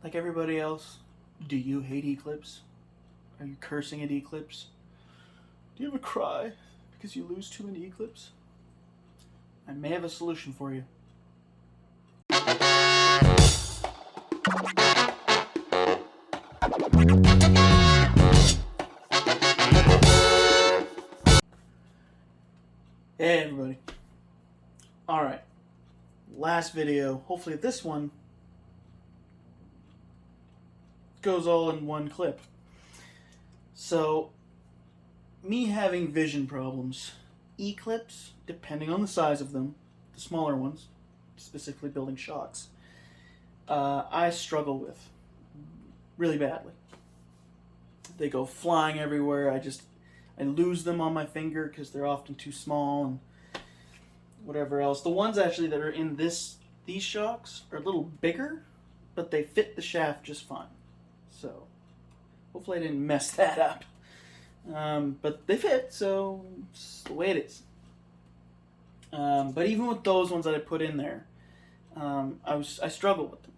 like everybody else, do you hate Eclips? Are you cursing at Eclips? Do you ever cry because you lose too many Eclips? I may have a solution for you. Hey everybody. Alright. Last video. Hopefully this one goes all in one clip. So, me having vision problems, Eclips, depending on the size of them, the smaller ones, specifically building shocks, I struggle with really badly. They go flying everywhere. I lose them on my finger because they're often too small and whatever else. The ones actually that are in these shocks are a little bigger, but they fit the shaft just fine. So hopefully I didn't mess that up. But they fit, so it's the way it is. But even with those ones that I put in there, I struggle with them.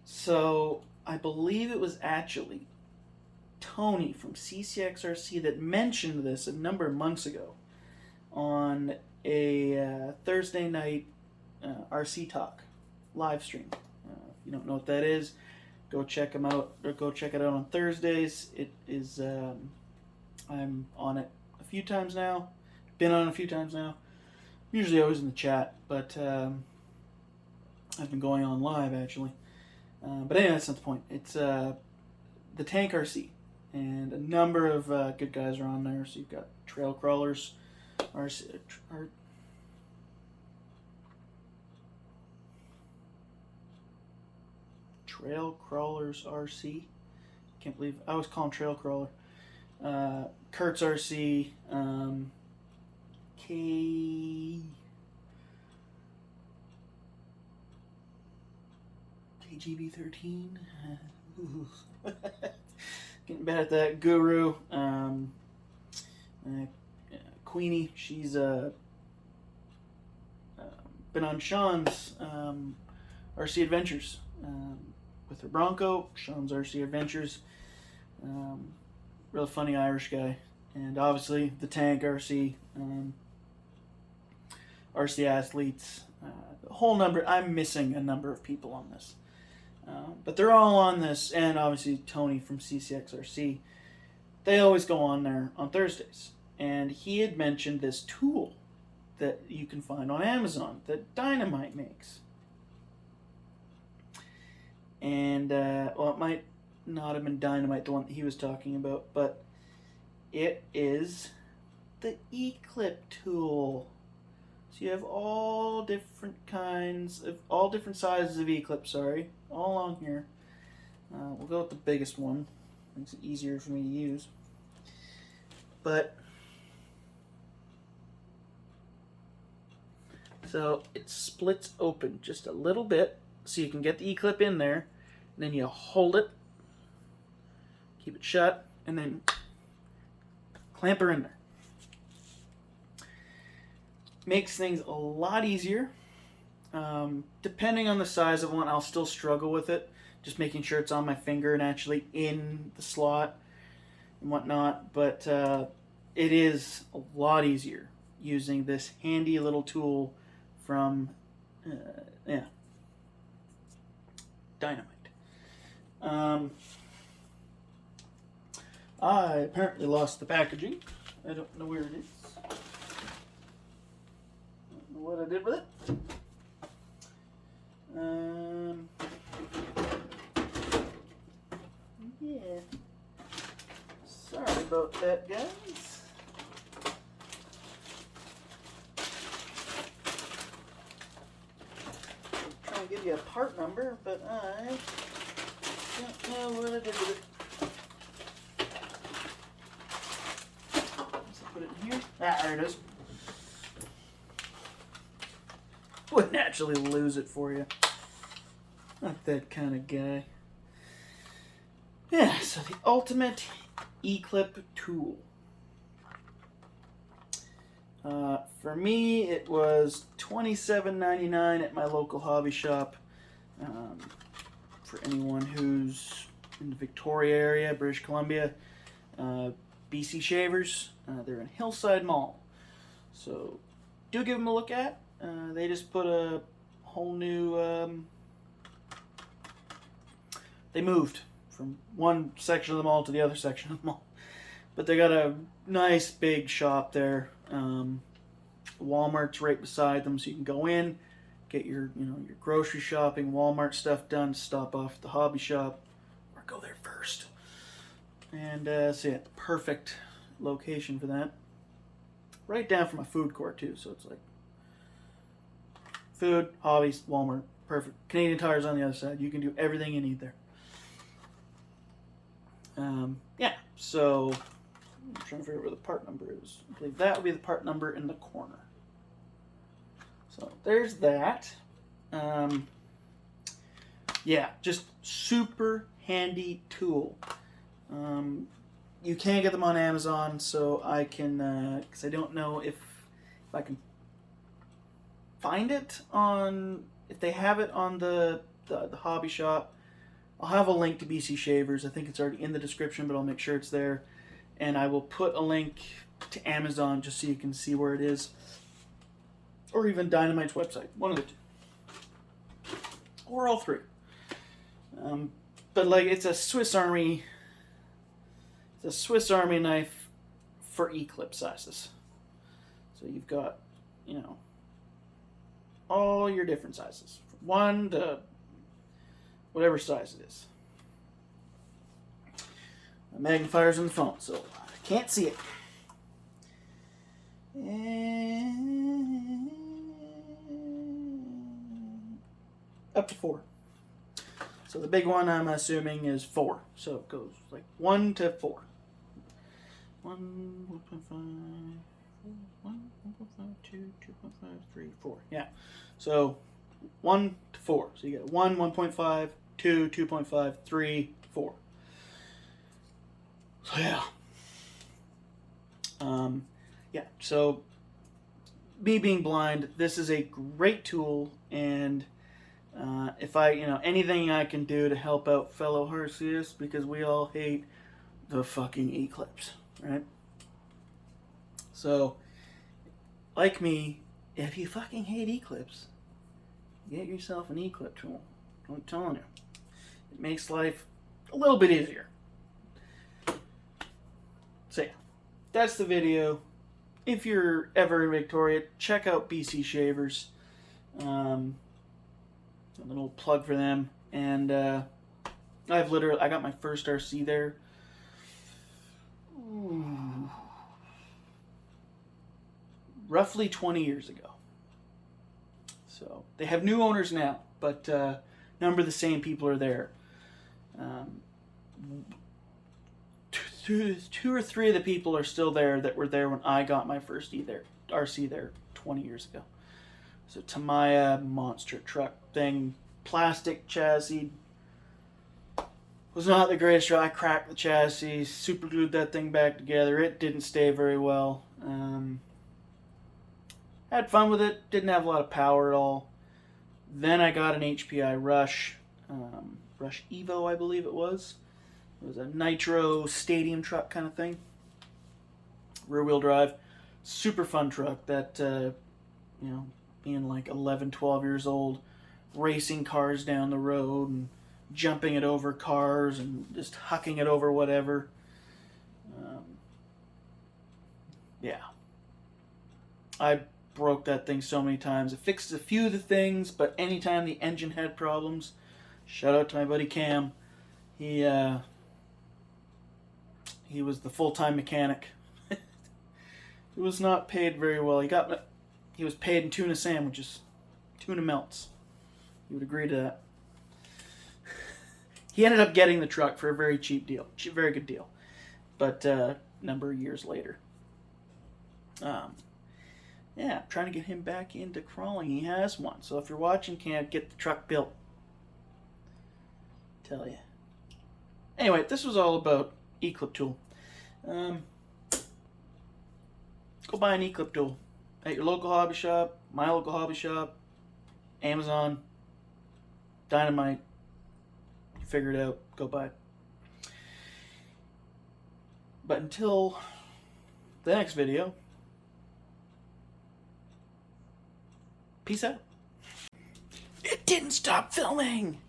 So I believe it was actually Tony from CCX RC that mentioned this a number of months ago on a Thursday night RC Talk live stream. If you don't know what that is, go check them out, or go check it out on Thursdays. It is, I'm on it a few times now. Been on it a few times now. Usually always in the chat, but I've been going on live actually. But anyway, that's not the point. It's the Tank RC, and a number of good guys are on there. So you've got Trail Crawlers RC, Trail Crawlers RC. Can't believe I always call him Trail Crawler. Kurt's RC. KGB13. Getting bad at that. Guru. Queenie. She's been on Sean's RC Adventures with her Bronco. Sean's RC Adventures. Real funny Irish guy. And obviously the Tank RC. RC Athletes. The whole number. I'm missing a number of people on this. But they're all on this, and obviously Tony from CCX RC. They always go on there on Thursdays. And he had mentioned this tool that you can find on Amazon that Dynamite makes. And, well, it might not have been Dynamite, the one that he was talking about, but it is the Eclip tool. So you have all different kinds of, all different sizes of Eclip, all on here. We'll go with the biggest one. Makes it easier for me to use. But, so it splits open just a little bit so you can get the Eclip in there. And then you hold it, keep it shut, and then clamp her in there. Makes things a lot easier. Depending on the size of one, I'll still struggle with it. Just making sure it's on my finger and actually in the slot and whatnot. But it is a lot easier using this handy little tool from Dynamite. I apparently lost the packaging. I don't know where it is. Don't know what I did with it. Yeah. Sorry about that, guys. I'm trying to give you a part number, but I don't know what I did with it. Let's put it in here. Ah, there it is. Wouldn't actually lose it for you. Not that kind of guy. Yeah, so the ultimate Eclip tool. For me, it was $27.99 at my local hobby shop. for anyone who's in the Victoria area, British Columbia, BC Shavers. They're in Hillside Mall. So do give them a look at. They just put a whole new... they moved from one section of the mall to the other section of the mall. But they got a nice big shop there. Walmart's right beside them, so you can go in, get your your grocery shopping, Walmart stuff done, stop off at the hobby shop, or go there first. And so yeah, perfect location for that. Right down from a food court too, so it's like food, hobbies, Walmart, perfect. Canadian Tire's on the other side. You can do everything you need there. Yeah, so I'm trying to figure out where the part number is. I believe that would be the part number in the corner. So there's that. Yeah, just super handy tool. You can get them on Amazon, so I can, because I don't know if I can find it on, if they have it on the hobby shop. I'll have a link to BC Shavers. I think it's already in the description, but I'll make sure it's there. And I will put a link to Amazon just so you can see where it is. Or even Dynamite's website. One of the two. Or all three. But like, it's a Swiss Army... It's a Swiss Army knife for Eclip sizes. So you've got, all your different sizes. From 1 to whatever size it is. The magnifier's on the phone, so I can't see it. And up to 4. So the big one, I'm assuming, is 4. So it goes like 1 to 4. 1, 1.5, 1.5, 2, 2.5, 3, 4. Yeah. So 1 to 4. So you get 1, 1.5, 2, 2.5, 3, 4. So yeah. Yeah, so me being blind, this is a great tool, and if I, anything I can do to help out fellow RCists, because we all hate the fucking Eclips, right? So, like me, if you fucking hate Eclips, get yourself an Eclip tool. I'm telling you. It makes life a little bit easier. So yeah, that's the video. If you're ever in Victoria, check out BC Shavers. A little plug for them. And I got my first RC there. Roughly 20 years ago. So they have new owners now, but a number of the same people are there. Two or three of the people are still there that were there when I got my first RC there 20 years ago. So Tamiya monster truck thing, plastic chassis. Was not the greatest truck. I cracked the chassis, super glued that thing back together. It didn't stay very well. Had fun with it. Didn't have a lot of power at all. Then I got an HPI Rush, Rush Evo, I believe it was. It was a nitro stadium truck kind of thing. Rear wheel drive. Super fun truck that, being like 11, 12 years old, racing cars down the road and jumping it over cars and just hucking it over whatever. Yeah. I broke that thing so many times. It fixed a few of the things, but anytime the engine had problems, shout out to my buddy Cam. He was the full-time mechanic. He was not paid very well. He was paid in tuna sandwiches, tuna melts. You would agree to that. He ended up getting the truck for a very cheap deal, very good deal, but a number of years later. Yeah, I'm trying to get him back into crawling. He has one, so if you're watching, can't get the truck built. Tell you. Anyway, this was all about Eclip tool. Go buy an Eclip tool at your local hobby shop, my local hobby shop, Amazon, Dynamite, figure it out, go buy it. But until the next video, peace out. It didn't stop filming!